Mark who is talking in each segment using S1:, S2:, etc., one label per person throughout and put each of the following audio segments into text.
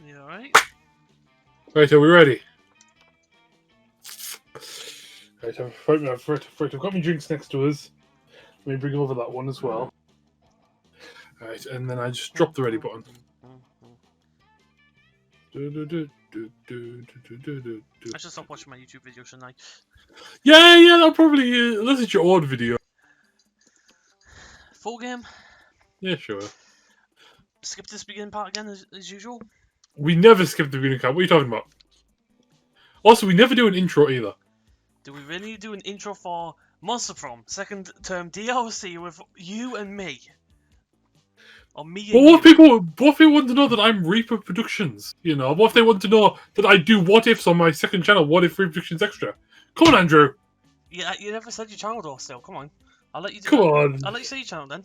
S1: You alright?
S2: Right, are we ready? Right, I've got my drinks next to us. Let me bring over that one as well. Right, and then I just drop the ready button.
S1: I should stop watching my YouTube videos tonight.
S2: Yeah, that'll probably. Unless it's your old video.
S1: Full game.
S2: Yeah, sure.
S1: Skip this beginning part again as usual.
S2: We never skip the beginning part. What are you talking about? Also, we never do an intro either.
S1: Do we really do an intro for Monster Prom second term DLC with you and me? Or me
S2: But
S1: and
S2: what
S1: you?
S2: if people want to know that I'm Reaper Productions? You know, what if they want to know that I do what ifs on my second channel? What if Reproductions Extra? Come on, Andrew.
S1: Yeah, you never said your channel though. Still, come on. I'll let you.
S2: Come on.
S1: I'll let you say your channel then.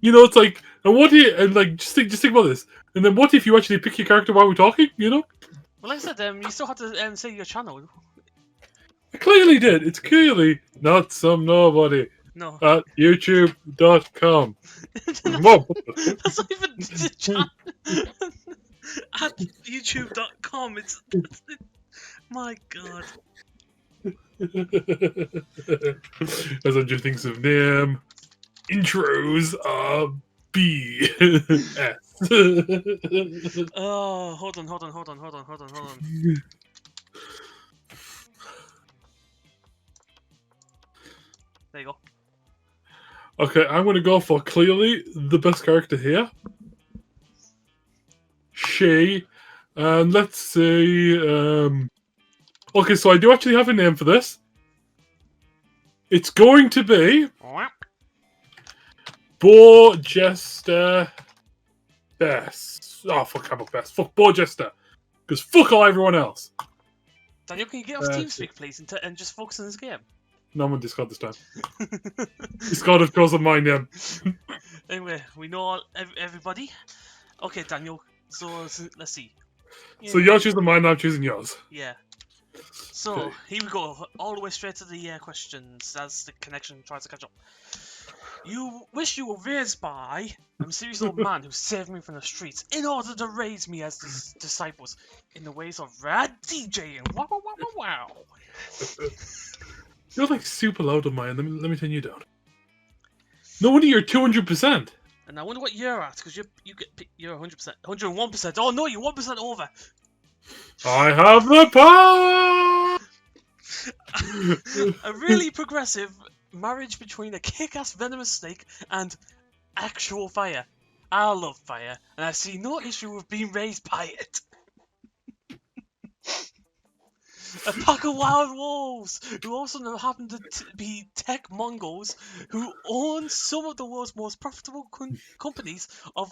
S2: You know, it's like, and what if, and like, just think about this. And then what if you actually pick your character while we're talking? You know?
S1: Well, like I said, you still have to say your channel.
S2: I clearly did. It's clearly not some nobody.
S1: No.
S2: At YouTube.com.
S1: that's,
S2: Whoa.
S1: that's not even the channel. At YouTube.com. It's my God.
S2: As Andrew thinks of name, intros are B S.
S1: Oh, hold on. There you go.
S2: Okay, I'm going to go for clearly the best character here. She. And let's see. Okay, so I do actually have a name for this. It's going to be Bo Jester Best. Oh, fuck, I'm best. Fuck Bo Jester. Because fuck all everyone else.
S1: Daniel, can you get off TeamSpeak, please, and just focus on this game?
S2: No, I'm on Discord this time. Discord, of course, on my name.
S1: Anyway, we know everybody. Okay, Daniel. So let's see.
S2: Yeah. So you're choosing mine, I'm choosing yours.
S1: Yeah. So okay. Here we go. All the way straight to the questions as the connection tries to catch up. You wish you were raised by a mysterious old man who saved me from the streets in order to raise me as disciples in the ways of rad DJing. Wow, wow, wow, wow, wow.
S2: You're like super loud on mine. Let me turn you down. No wonder you're 200%.
S1: And I wonder what you're at, because you're 100%, 101%. Oh no, you're 1% over.
S2: I have the power.
S1: A really progressive marriage between a kick-ass venomous snake and actual fire. I love fire, and I see no issue with being raised by it. A pack of wild wolves, who also happen to be tech Mongols, who own some of the world's most profitable companies of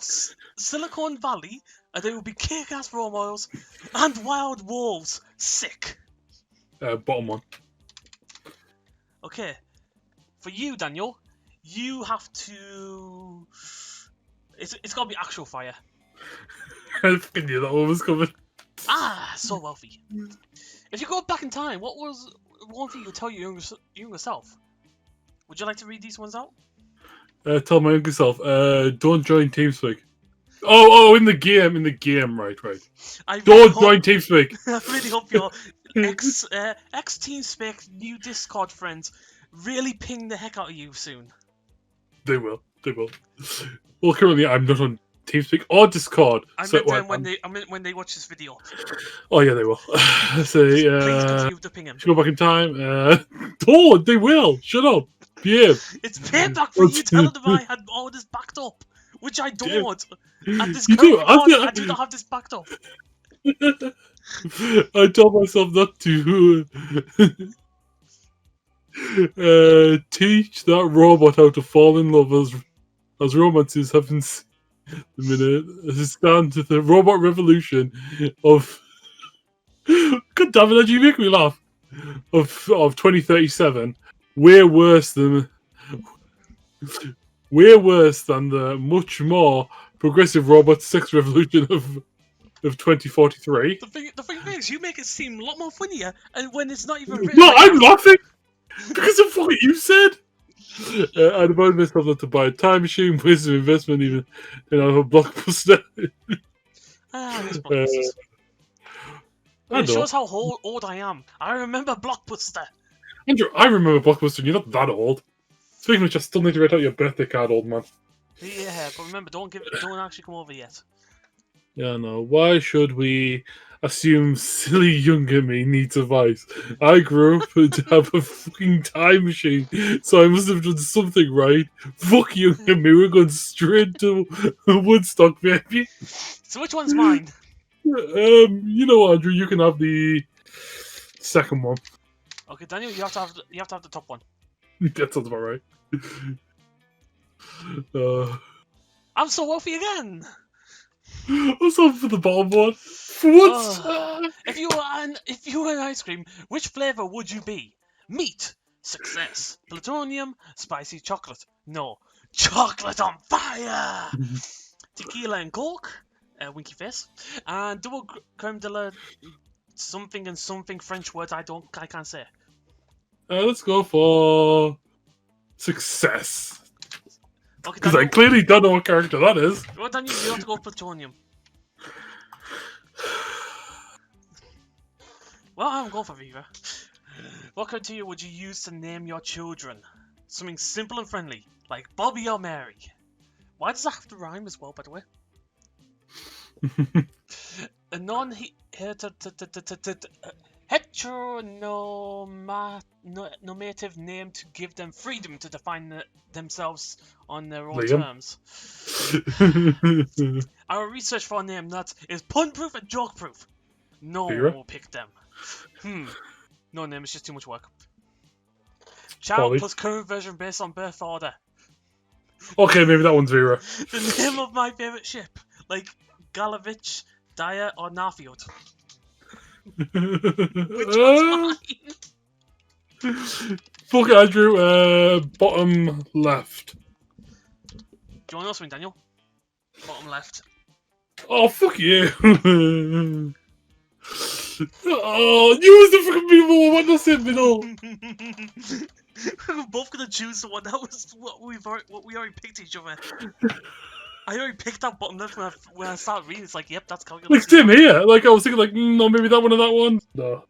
S1: Silicon Valley, and they will be kick-ass role models, and wild wolves. Sick.
S2: Bottom one.
S1: Okay. For you, Daniel, you have to... It's got to be actual fire.
S2: I fucking knew that one was coming.
S1: Ah, so wealthy. If you go back in time, what was one thing you would tell your younger self? Would you like to read these ones out?
S2: Tell my younger self, don't join TeamSpeak. Oh, in the game, right. Don't join TeamSpeak.
S1: I really hope your ex-TeamSpeak new Discord friends really ping the heck out of you soon.
S2: They will. Well, currently I'm not on TeamSpeak or Discord.
S1: I meant them when they watch this video.
S2: Oh yeah, they will. So,
S1: please continue to ping them.
S2: Go back in time. Oh, they will. Shut up. Behave.
S1: It's payback for you telling them I had all this backed up, which I don't. At this
S2: you
S1: current recording, I do not have this backed up.
S2: I told myself not to teach that robot how to fall in love as romances haven't. A minute. As it stands to the robot revolution of. God damn it! You make me laugh. Of 2037, way worse than the much more progressive robot sex revolution of 2043.
S1: The thing is, you make it seem a lot more funnier, and when it's not even written.
S2: No, I'm laughing because of what you said. I'd advise myself not to buy a time machine, waste of investment, even in a blockbuster.
S1: Ah, I miss
S2: Uh,
S1: Blockbusters.
S2: I
S1: It
S2: know.
S1: shows how old I am. I remember Blockbuster.
S2: Andrew, I remember Blockbuster. You're not that old. Speaking of which, I still need to write out your birthday card, old man.
S1: Yeah, but remember, don't actually come over yet.
S2: Yeah, no. Why should we assume silly younger me needs advice? I grew up to have a fucking time machine, so I must have done something right. Fuck younger me. We're going straight to Woodstock, baby.
S1: So which one's mine?
S2: You know, Andrew, you can have the second one.
S1: Okay, Daniel, you have to have the top one.
S2: That sounds about right. Uh,
S1: I'm so wealthy again.
S2: what's up for the bottom one? What?
S1: If you were an ice cream, which flavor would you be? Meat, success. Plutonium, spicy chocolate. No, chocolate on fire. Tequila and Coke, winky face, and double creme de la something and something French words I can't say.
S2: Let's go for success.
S1: Okay,
S2: Because I
S1: Daniel,
S2: clearly don't know what character that is.
S1: well, Daniel, you have to go plutonium. Well, I'm going for Viva. What criteria would you use to name your children? Something simple and friendly, like Bobby or Mary. Why does that have to rhyme as well, by the way? A heteronormative name to give them freedom to define themselves on their own
S2: Liam.
S1: terms. Our research for a name that is pun-proof and joke-proof. No one
S2: Vera?
S1: will pick them. No name, it's just too much work. Child
S2: Polly.
S1: plus current version based on birth order.
S2: Okay, maybe that one's Vera.
S1: The name of my favourite ship, like Galavich, Dyer, or Narfield. Which one's mine?
S2: Fuck it, Andrew. Bottom left.
S1: Do you want to know something, Daniel? Bottom left.
S2: Oh, fuck you. Oh, you was the fucking people. What does it middle?
S1: We're both gonna choose the one. That was what we already picked each other. I already picked that bottom left when I started reading. It's like, yep, that's calculated.
S2: Like, same here. Like, I was thinking, like, no, maybe that one or that one. No.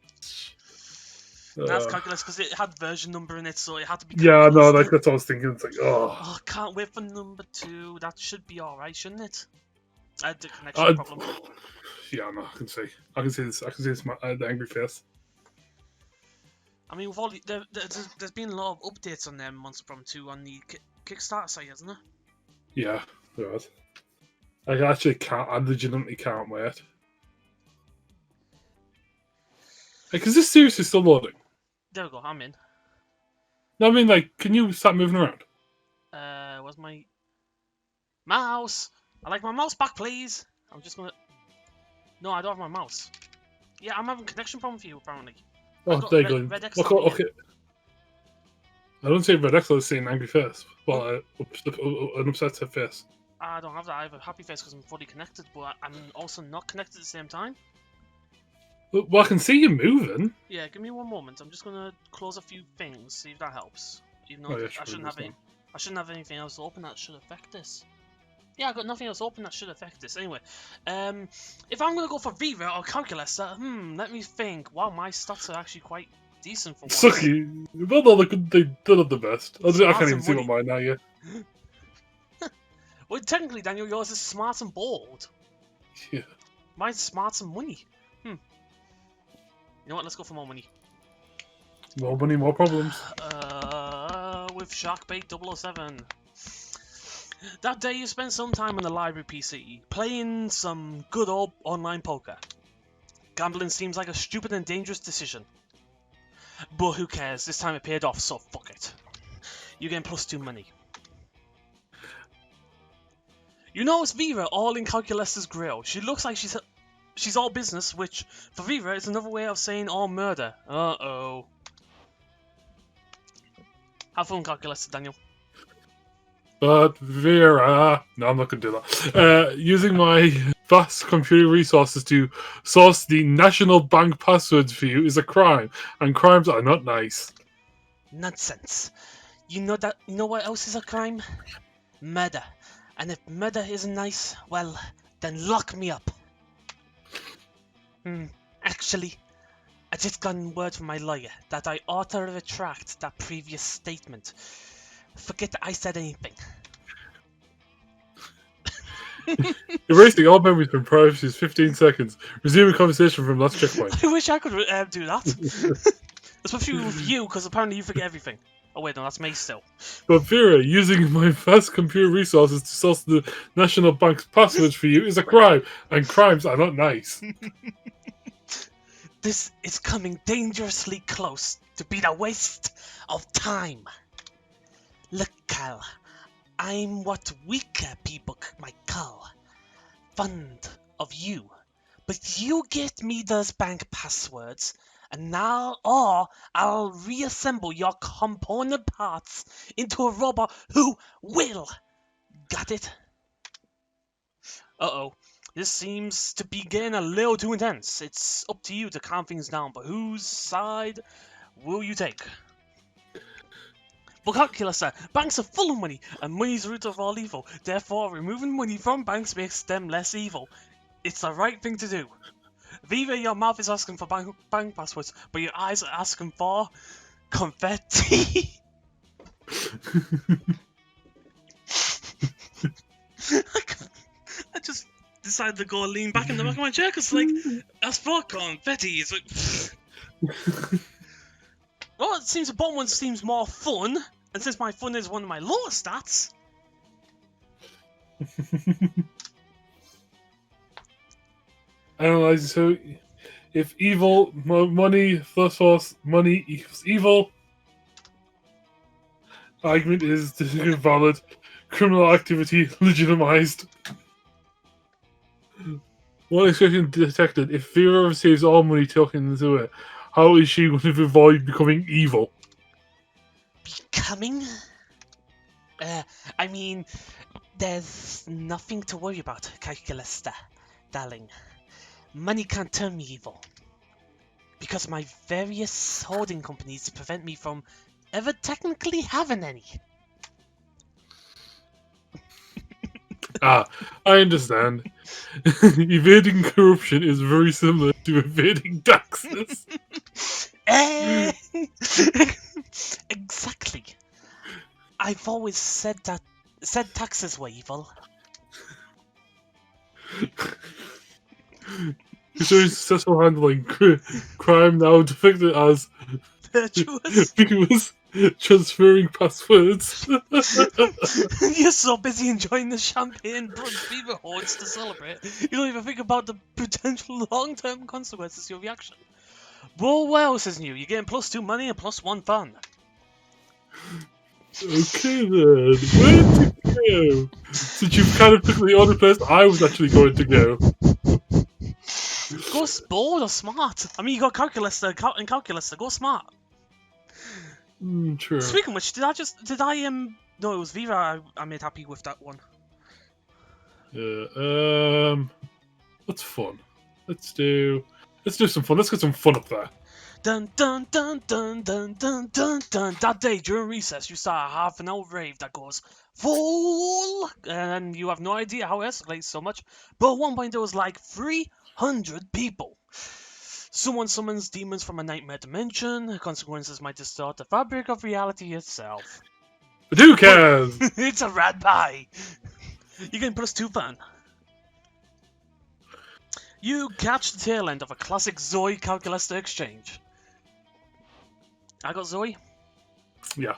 S1: That's calculated because it had version number in it, so it had to be.
S2: Yeah, no, like, that's what I was thinking. It's like,
S1: Oh, I can't wait for number 2. That should be alright, shouldn't it? I had the connection problem.
S2: Yeah, no, I can see this. I can see this. The angry face.
S1: I mean, with all there's been a lot of updates on Monster Prom 2 on the Kickstarter site, hasn't there?
S2: Yeah, there is. I actually can't. I legitimately can't wait. Like, is this seriously still loading?
S1: There we go. I'm in.
S2: No, I mean, like, can you start moving around?
S1: Where's my mouse? I like my mouse back, please. I'm just gonna. No, I don't have my mouse. Yeah, I'm having connection problem for you apparently.
S2: Oh, there you go.
S1: Red X
S2: Okay, okay. I don't say Red X, I was saying angry face. Well, an upset face.
S1: I don't have that. I have a happy face because I'm fully connected, but I'm also not connected at the same time.
S2: Well, I can see you moving.
S1: Yeah, give me one moment. I'm just gonna close a few things, see if that helps. Even though I shouldn't have anything else open that should affect this. Yeah, I got nothing else open that should affect this. Anyway, if I'm gonna go for Viva or Calculus, let me think. Wow, my stats are actually quite decent for once.
S2: Sucky. Well, no, they're not the best. I can't even see what mine are yet.
S1: Well, technically, Daniel, yours is smart and bold.
S2: Yeah.
S1: Mine's smart and money. You know what? Let's go for more money.
S2: More money, more problems.
S1: With Sharkbait 007. That day you spent some time on the library PC, playing some good old online poker. Gambling seems like a stupid and dangerous decision. But who cares, this time it paid off, so fuck it. You're getting +2 money. You know it's Viva all in Calculus' grill. She looks like she's all business, which, for Viva, is another way of saying all murder. Uh-oh. Have fun, Calculus, Daniel.
S2: But Vera, no, I'm not going to do that. Using my vast computer resources to source the national bank passwords for you is a crime, and crimes are not nice.
S1: Nonsense. You know what else is a crime? Murder. And if murder isn't nice, well, then lock me up. Actually, I just gotten word from my lawyer that I ought to retract that previous statement. Forget that I said anything.
S2: Erasing all memories from privacy is 15 seconds. Resuming conversation from last checkpoint.
S1: I wish I could do that. Especially with you, because apparently you forget everything. Oh wait, no, that's me still.
S2: But Vera, using my vast computer resources to source the National Bank's passwords for you is a crime, and crimes are not nice.
S1: This is coming dangerously close to being a waste of time. Look, Cal, I'm what weaker people might call fond of you. But you get me those bank passwords, and now I'll reassemble your component parts into a robot who will. Got it? Uh-oh. This seems to be getting a little too intense. It's up to you to calm things down, but whose side will you take? For calculus, sir, banks are full of money, and money's the root of all evil. Therefore, removing money from banks makes them less evil. It's the right thing to do. Viva, your mouth is asking for bank passwords, but your eyes are asking for confetti. I just decided to go lean back in the back of my chair because, like, as for confetti, it's like. Well, it seems the bottom one seems more fun, and since my fun is one of my lower stats.
S2: Analyzing, so if evil, money plus force, money equals evil. Argument is invalid. Criminal activity legitimized. One exception detected. If Vera receives all money taken into it, how is she going to avoid becoming evil?
S1: Becoming? I mean, there's nothing to worry about, calculus, darling. Money can't turn me evil. Because my various holding companies prevent me from ever technically having any.
S2: I understand. Evading corruption is very similar to evading taxes.
S1: Exactly. I've always said taxes were evil.
S2: Considering successful handling, crime now depicted as virtuous transferring passwords.
S1: You're so busy enjoying the champagne brunch fever hordes to celebrate, you don't even think about the potential long-term consequences of your reaction. But what else is new? You're getting +2 money and +1 fun.
S2: Okay then, where to go? Since you've kind of took the order first, I was actually going to go.
S1: Go bold or smart. I mean, you got calculus and calculus, so go smart.
S2: True.
S1: Speaking of which, no, it was Viva I made happy with that one.
S2: Yeah, what's fun? Let's do some fun. Let's get some fun up there.
S1: Dun dun dun dun dun dun dun dun. That day during recess, you saw a half-an-hour rave that goes full, and you have no idea how it escalates so much. But at one point, there was like 300 people. Someone summons demons from a nightmare dimension. Consequences might distort the fabric of reality itself.
S2: But who cares?
S1: It's a rad pie. You can +2 fun. You catch the tail end of a classic Zoe Calculista exchange. I got Zoe?
S2: Yeah.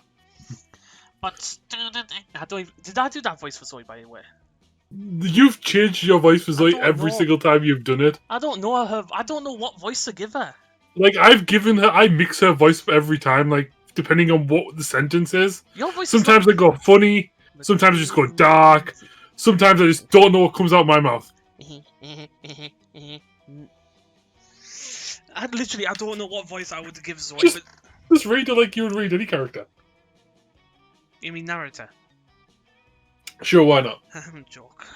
S1: But did I do that voice for Zoe, by the way?
S2: You've changed your voice for Zoe every single time you've done it.
S1: I don't know her. I don't know what voice to give her.
S2: Like, I mix her voice every time, like, depending on what the sentence is.
S1: Your voice
S2: sometimes I go funny, sometimes I just go dark, sometimes I just don't know what comes out of my mouth.
S1: I don't know what voice I would give Zoe.
S2: Just read it like you would read any character.
S1: You mean narrator?
S2: Sure, why not?
S1: Joke.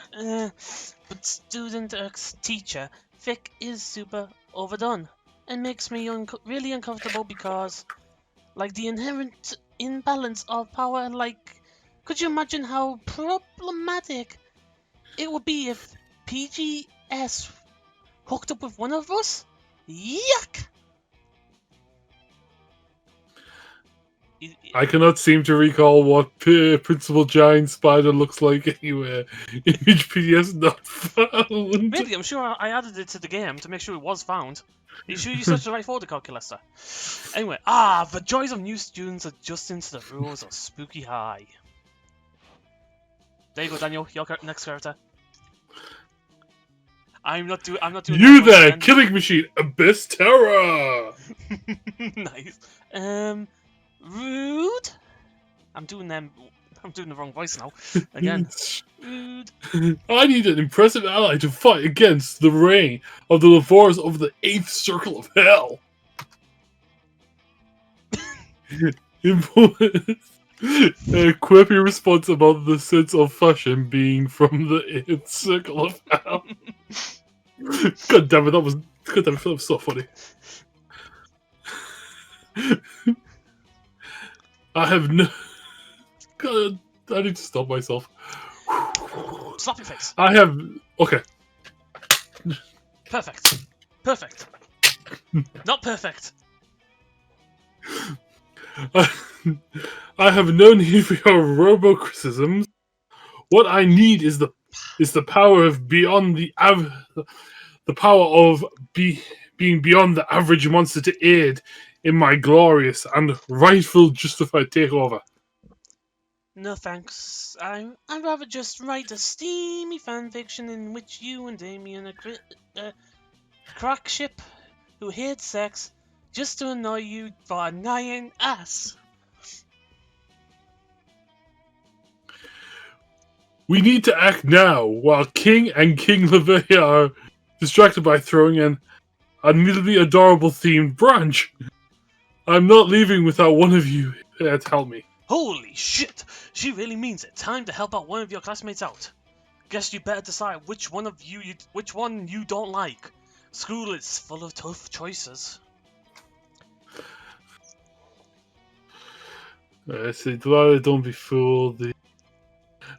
S1: But student teacher, Vic is super overdone and makes me really uncomfortable because, like, the inherent imbalance of power, like, could you imagine how problematic it would be if PGS Hooked up with one of us? Yuck!
S2: I cannot seem to recall what Principal Giant Spider looks like anywhere. Image PDF not found.
S1: Maybe, I'm sure I added it to the game to make sure it was found. Are you sure you searched the right folder, Calculator? Anyway, the joys of new students adjusting to the rules of Spooky High. There you go, Daniel. Your next character. I'm not doing.
S2: You there, Killing Machine, Abyss Terror.
S1: Nice. Rude. I'm doing the wrong voice now. Again. Rude.
S2: I need an impressive ally to fight against the reign of the Lavors of the 8th Circle of Hell. Quip your response about the sense of fashion being from the 8th Circle of Hell. God damn it, that was so funny. I have no... God, I need to stop myself.
S1: Slap your face.
S2: I have... Okay.
S1: Perfect. Perfect. Not perfect.
S2: I have no need for your robo-criticisms. What I need is the power of beyond the power of being beyond the average monster to aid in my glorious and rightful justified takeover.
S1: No thanks. I'd rather just write a steamy fanfiction in which you and Damien are crack ship who hate sex just to annoy you for annoying us.
S2: We need to act now, while King and King LeVay are distracted by throwing an admittedly adorable themed brunch. I'm not leaving without one of you to help me.
S1: Holy shit! She really means it. Time to help out one of your classmates out. Guess you better decide which one you don't like. School is full of tough choices.
S2: See, Delilah, don't be fooled. The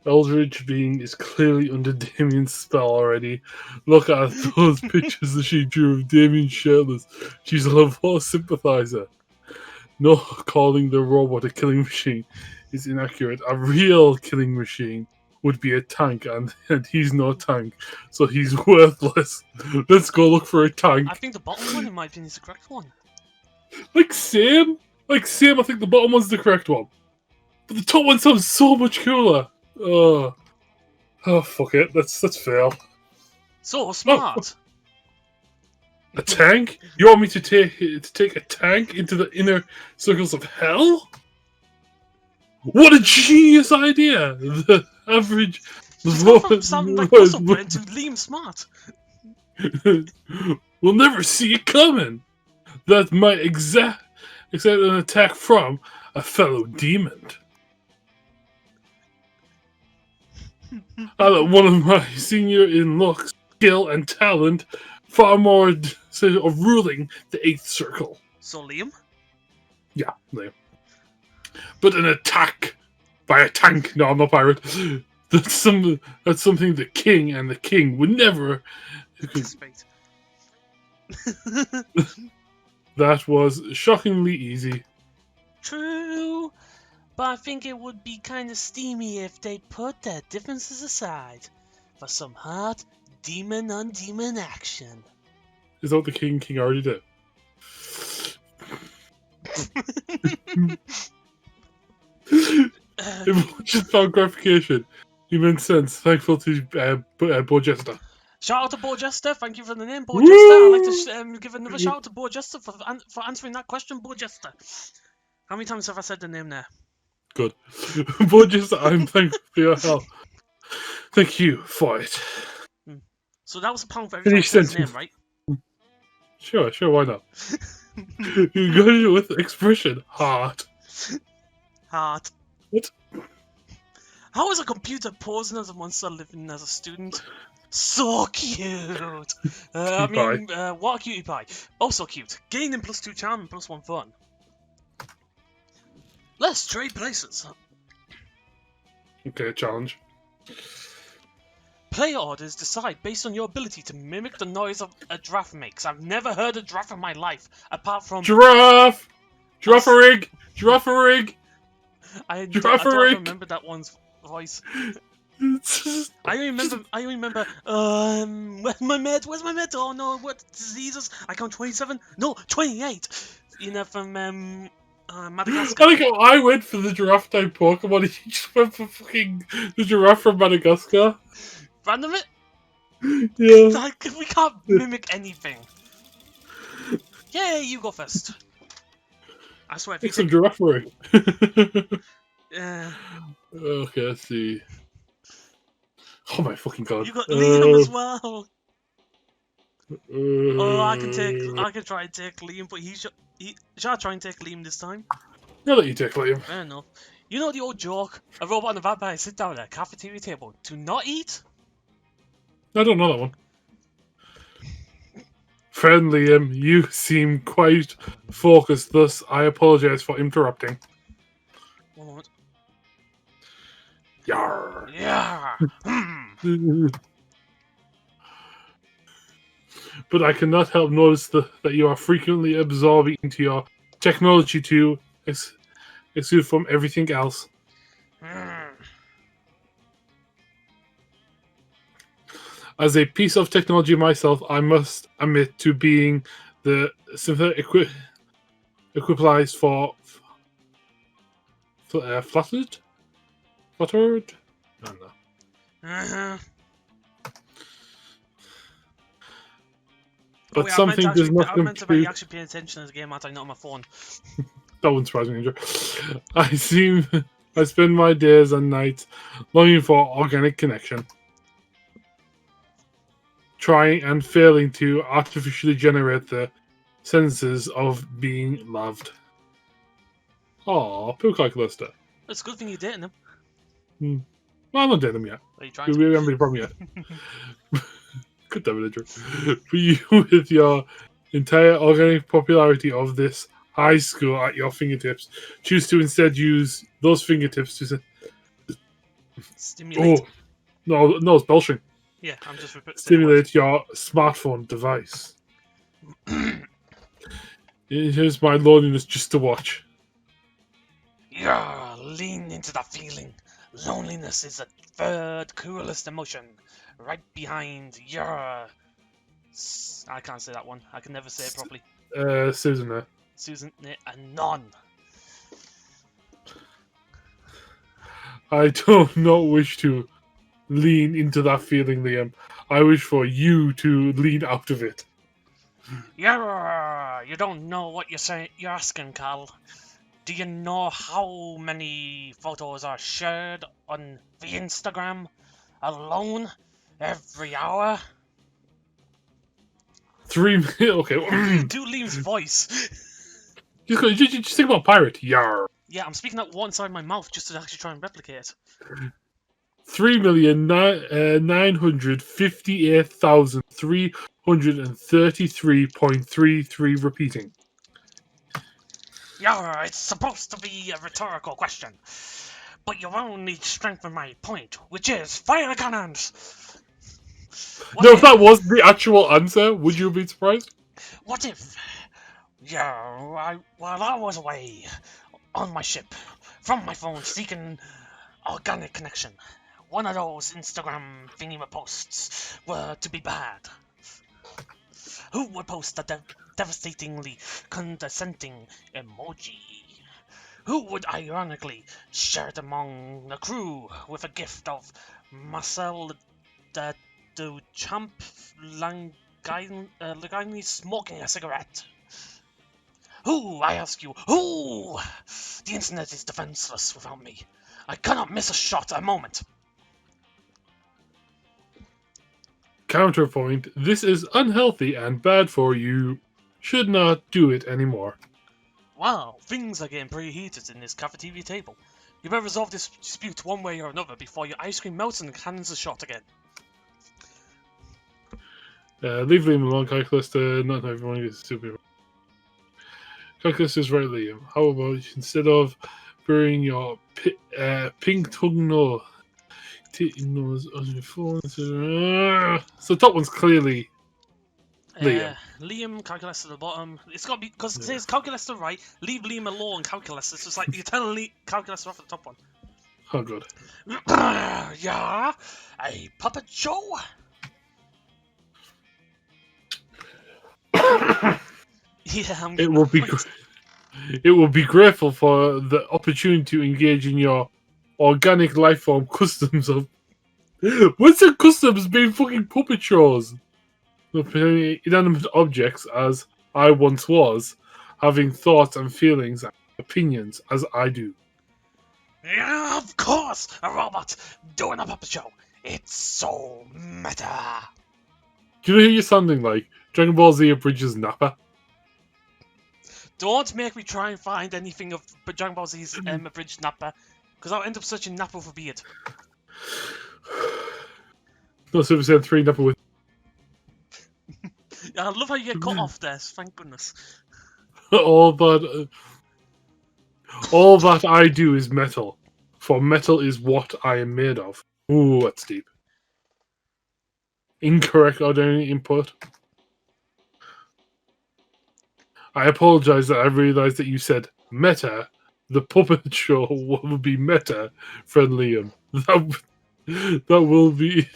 S2: Eldritch being is clearly under Damien's spell already. Look at those pictures that she drew of Damien shirtless. She's a Lavore sympathizer. No, calling the robot a killing machine is inaccurate. A real killing machine would be a tank, and he's no tank, so he's worthless. Let's go look for a tank.
S1: I think the bottom one, in my opinion, is the correct one.
S2: Same, I think the bottom one's the correct one. But the top one sounds so much cooler. Oh, fuck it. Let's fail.
S1: So smart.
S2: A tank? You want me to take a tank into the inner circles of hell? What a genius idea! The average...
S1: Sounding like muscle brain to Liam Smart.
S2: We'll never see it coming. That might exact an attack from a fellow demon. One of my senior in looks, skill, and talent, far more of ruling the 8th Circle.
S1: So Liam?
S2: Yeah, Liam. But an attack by a tank. No, I'm not pirate. That's something the king and the king would never
S1: anticipate.
S2: That was shockingly easy.
S1: True, but I think it would be kind of steamy if they put their differences aside for some hot demon on demon action.
S2: Is that what the king already did? It just found gratification. He meant sense. Thankful to Bo Jester.
S1: Shout out to Bo Jester. Thank you for the name, Bo Jester. I'd like to give another shout out to Bo Jester for answering that question, Bo Jester. How many times have I said the name there?
S2: Good. Bo Jester, I'm thankful for your help. Thank you for it.
S1: So that was a pound for every time you said his name, right?
S2: Sure, why not? You got it with expression. Heart.
S1: Heart.
S2: What?
S1: How is a computer posing as a monster living as a student? So cute! What a cutie pie. Also cute. Gaining +2 charm and +1 fun. Let's trade places.
S2: Okay, challenge.
S1: Play orders decide based on your ability to mimic the noise of a giraffe makes. I've never heard a giraffe in my life, apart from
S2: Giraffe! Giraffe-a-rig! Giraffe-a-rig!
S1: I don't remember that one's voice. I only remember. Where's my med? Where's my med? Oh no! What diseases? I count 27. No, 28. You know, from Madagascar.
S2: I think I went for the giraffe type Pokemon. And you just went for fucking the giraffe from Madagascar.
S1: Random it.
S2: Yeah.
S1: Like we can't mimic anything. Yeah, you go first. I swear. If you
S2: It's a
S1: take,
S2: giraffe-a-rig.
S1: uh,
S2: Okay, let's see. Oh my fucking god!
S1: you got Liam as well. Oh, I can try and take Liam, but shall I try and take Liam this time?
S2: I'll let you take Liam.
S1: Fair enough. You know the old joke: a robot and a vampire sit down at a cafeteria table to not eat.
S2: I don't know that one. Friend Liam, you seem quite focused, thus I apologise for interrupting.
S1: 1 moment.
S2: Yarr.
S1: Yeah.
S2: But I cannot help notice that you are frequently absorbing into your technology to exclude from everything else. As a piece of technology myself, I must admit to being the sympathetic equalized for fluttered? Fluttered? I don't know. But something does not
S1: I meant to be
S2: compute.
S1: actually paying attention to the game, aren't I? Not on my phone.
S2: That wouldn't surprise me, Andrew. I spend my days and nights longing for organic connection, trying and failing to artificially generate the senses of being loved. Aw, poor Calculaster.
S1: It's a good thing you're dating them.
S2: Well, I'm not dating them yet.
S1: Are you trying
S2: We
S1: to?
S2: haven't been problem yet. Good damn it, Andrew. For you, with your entire organic popularity of this high school at your fingertips, choose to instead use those fingertips to
S1: Stimulate.
S2: Oh, no, it's belching.
S1: Yeah, I'm just
S2: Stimulate your smartphone device. Here's my loneliness just to watch.
S1: Yeah, lean into that feeling. Loneliness is the third coolest emotion, right behind your. I can't say that one. I can never say it properly.
S2: Susan there.
S1: Susan, and none.
S2: I do not wish to lean into that feeling, Liam. I wish for you to lean out of it.
S1: Yeah, you don't know what you're asking, Carl. Do you know how many photos are shared on the Instagram alone every hour?
S2: 3 minutes. Okay.
S1: Do Liam's voice.
S2: Just think about pirate. Yarr.
S1: Yeah, I'm speaking out one side of my mouth just to actually try and replicate it.
S2: 3,958,333.33 repeating.
S1: Yeah, it's supposed to be a rhetorical question, but you only strengthen my point, which is fire cannons.
S2: If that was the actual answer, would you have been surprised?
S1: What if, while I was away on my ship, from my phone seeking organic connection, one of those Instagram thingy posts were to be bad? Who would post a devastatingly condescending emoji? Who would ironically share it among the crew with a gift of Marcel the Duchamp Langhini smoking a cigarette? Who, I ask you, who? The internet is defenseless without me. I cannot miss a shot a moment.
S2: Counterpoint, this is unhealthy and bad for you. Should not do it anymore.
S1: Wow, things are getting pretty heated in this cafeteria table. You better resolve this dispute one way or another before your ice cream melts and the cannons are shot again.
S2: Leave Liam alone, Calculaster. Not everyone gets super. Calculaster is right, Liam. How about instead of burying your pink tongue nose, knows on your phone. So top one's clearly Liam.
S1: Liam, calculus at the bottom. It's got to be because it says calculus to the right. Leave Liam alone. Calculus. It's just like you're telling calculus off at the top one.
S2: Oh god.
S1: Yeah, a puppet show. Yeah,
S2: It will be grateful for the opportunity to engage in your organic life form customs of. What's the customs being fucking puppet shows? Inanimate objects as I once was, having thoughts and feelings and opinions as I do.
S1: Yeah, of course, a robot doing a puppet show. It's so meta.
S2: Do you know who you're sounding like? Dragon Ball Z Abridges Nappa.
S1: Don't make me try and find anything of Dragon Ball Z's abridged Nappa, because I'll end up searching Nappa for beard.
S2: No, Super Saiyan 3 Nappa with.
S1: I love how you get cut off there, thank goodness.
S2: all that I do is metal, for metal is what I am made of. Ooh, that's deep. Incorrect ordinary input. I apologize that I realized that you said meta. The puppet show will be meta, friend Liam. That will be.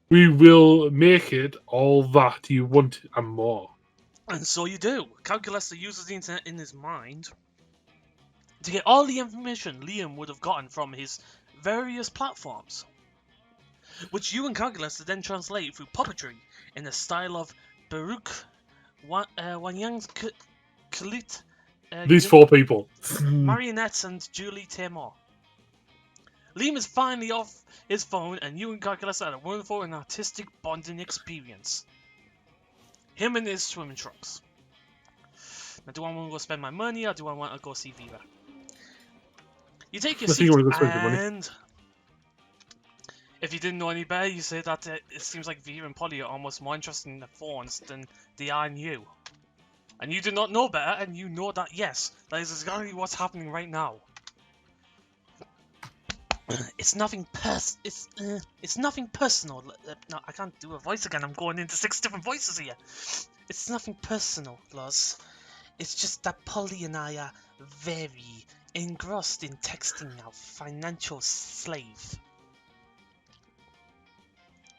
S2: We will make it all that you want and more.
S1: And so you do. Calculus uses the internet in his mind to get all the information Liam would have gotten from his various platforms, which you and Calculus then translate through puppetry in the style of Baruch Wanyang's Khalid.
S2: These four people.
S1: Marionettes and Julie Tamor. Liam is finally off his phone, and you and Calculus had a wonderful and artistic bonding experience. Him in his swimming trunks. Now, do I want to go spend my money, or do I want to go see Viva? You take your seat, and if you didn't know any better, you say that it seems like Viva and Polly are almost more interested in the phones than they are in you. And you do not know better, and you know that, yes, that is exactly what's happening right now. It's nothing it's nothing personal. No, I can't do a voice again. I'm going into 6 different voices here. It's nothing personal, Loz. It's just that Polly and I are very engrossed in texting our financial slave.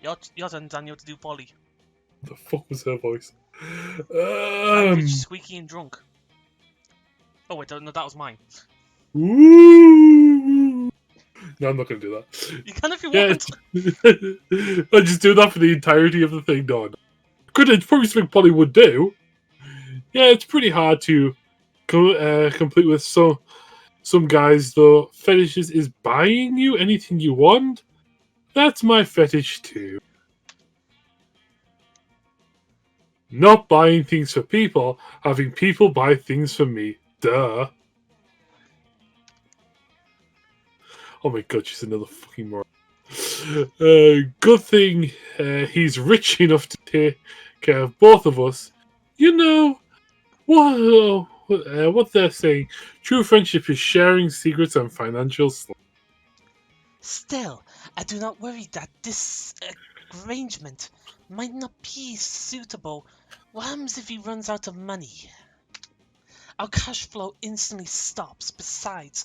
S1: Your turn, Daniel, to do Polly.
S2: The fuck was her voice?
S1: Rich, squeaky, and drunk. Oh wait, no, that was mine.
S2: Ooh. No, I'm not going to do that.
S1: You can if you want.
S2: I just do that for the entirety of the thing, Don. It's probably something Polly would do. Yeah, it's pretty hard to complete with some guys, though. Fetishes is buying you anything you want. That's my fetish, too. Not buying things for people, having people buy things for me. Duh. Oh my god, she's another fucking moron. Good thing he's rich enough to take care of both of us. You know, what they're saying. True friendship is sharing secrets and financial stuff.
S1: Still, I do not worry that this arrangement might not be suitable. What happens if he runs out of money? Our cash flow instantly stops. Besides,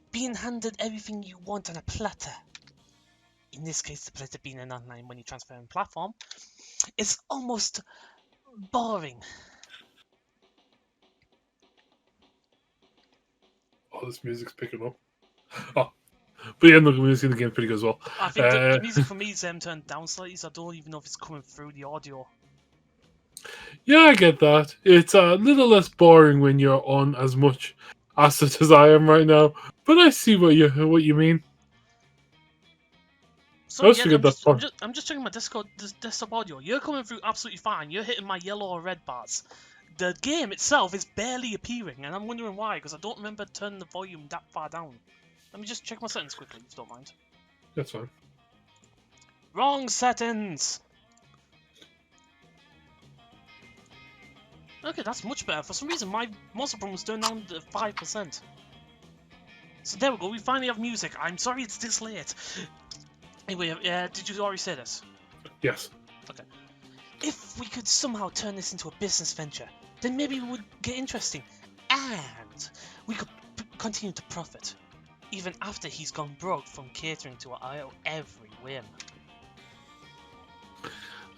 S1: being handed everything you want on a platter, in this case the platter being an online money transferring platform, is almost boring.
S2: Oh, this music's picking up. Oh, but yeah, no, the music in the game's pretty good as well.
S1: I think the music for me is turned down slightly, so I don't even know if it's coming through the audio.
S2: Yeah, I get that. It's a little less boring when you're on as much asset as I am right now, but I see what you mean.
S1: So yeah, I'm just checking my desktop audio. You're coming through absolutely fine. You're hitting my yellow or red bars. The game itself is barely appearing, and I'm wondering why, because I don't remember turning the volume that far down. Let me just check my settings quickly, if you don't mind.
S2: That's fine.
S1: Wrong settings! Okay, that's much better. For some reason, my monster Prom was turned down to 5%. So there we go. We finally have music. I'm sorry it's this late. Anyway, did you already say this?
S2: Yes.
S1: Okay. If we could somehow turn this into a business venture, then maybe it would get interesting, and we could continue to profit, even after he's gone broke from catering to our every whim.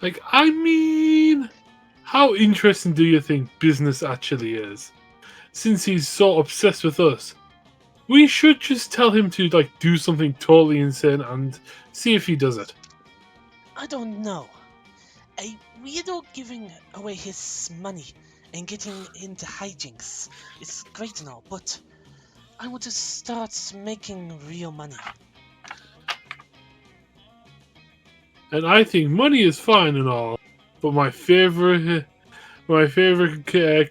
S2: Like, I mean, how interesting do you think business actually is? Since he's so obsessed with us, we should just tell him to, like, do something totally insane and see if he does it.
S1: I don't know. A weirdo giving away his money and getting into hijinks is great and all, but I want to start making real money.
S2: And I think money is fine and all, but my favorite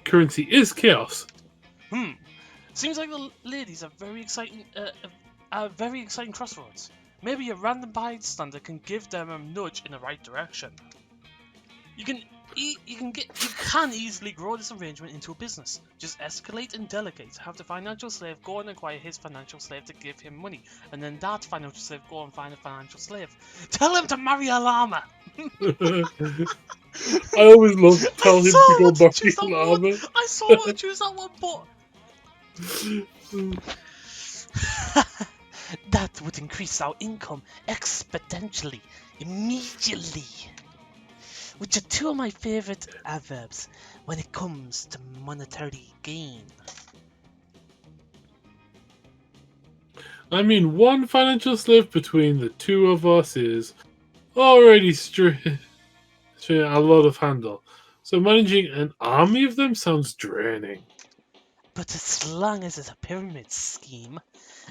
S2: currency is chaos.
S1: Seems like the ladies are very exciting. Very exciting crossroads. Maybe a random bystander can give them a nudge in the right direction. You can easily grow this arrangement into a business. Just escalate and delegate. Have the financial slave go and acquire his financial slave to give him money, and then that financial slave go and find a financial slave. Tell him to marry a llama.
S2: I always love to tell him to go back to llama.
S1: I saw what to choose that one, but that would increase our income exponentially, immediately. Which are two of my favorite adverbs when it comes to monetary gain.
S2: I mean, one financial slave between the two of us is already a lot of handle. So managing an army of them sounds draining.
S1: But as long as it's a pyramid scheme,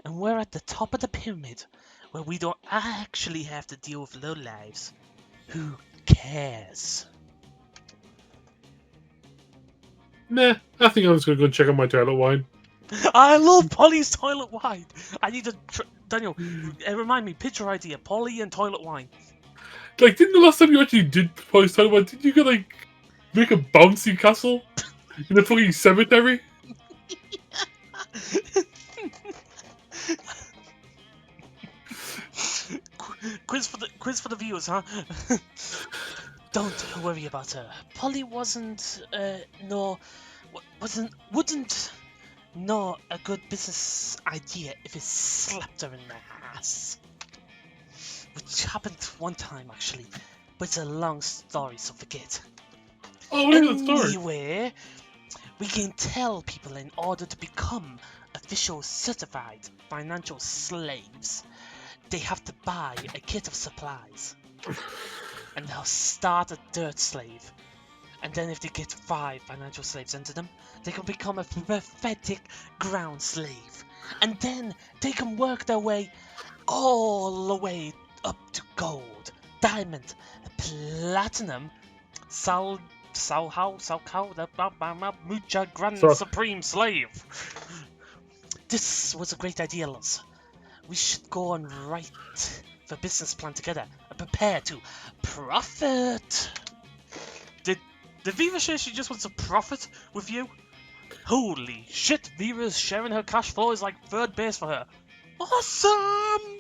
S1: and we're at the top of the pyramid, where we don't actually have to deal with lowlives, who cares?
S2: Nah, I think I'm just gonna go check on my toilet wine.
S1: I love Polly's toilet wine. I need to Daniel, remind me, picture idea, Polly and toilet wine.
S2: Like, didn't the last time you actually did post toilet wine, did you go like make a bouncy castle in a fucking cemetery?
S1: Quiz for the viewers, huh? Don't worry about her. Polly wouldn't know a good business idea if it slapped her in the ass. Which happened one time actually, but it's a long story, so forget.
S2: Oh, what is the story?
S1: Anyway, we can tell people in order to become official certified financial slaves, they have to buy a kit of supplies. And they'll start a dirt slave. And then if they get 5 financial slaves into them, they can become a pathetic ground slave. And then they can work their way all the way up to gold, diamond, platinum, mucha grand supreme slave. This was a great idea, lads. We should go and write the business plan together and prepare to profit. Did Viva say she just wants to profit with you? Holy shit, Viva's sharing her cash flow is like third base for her. Awesome!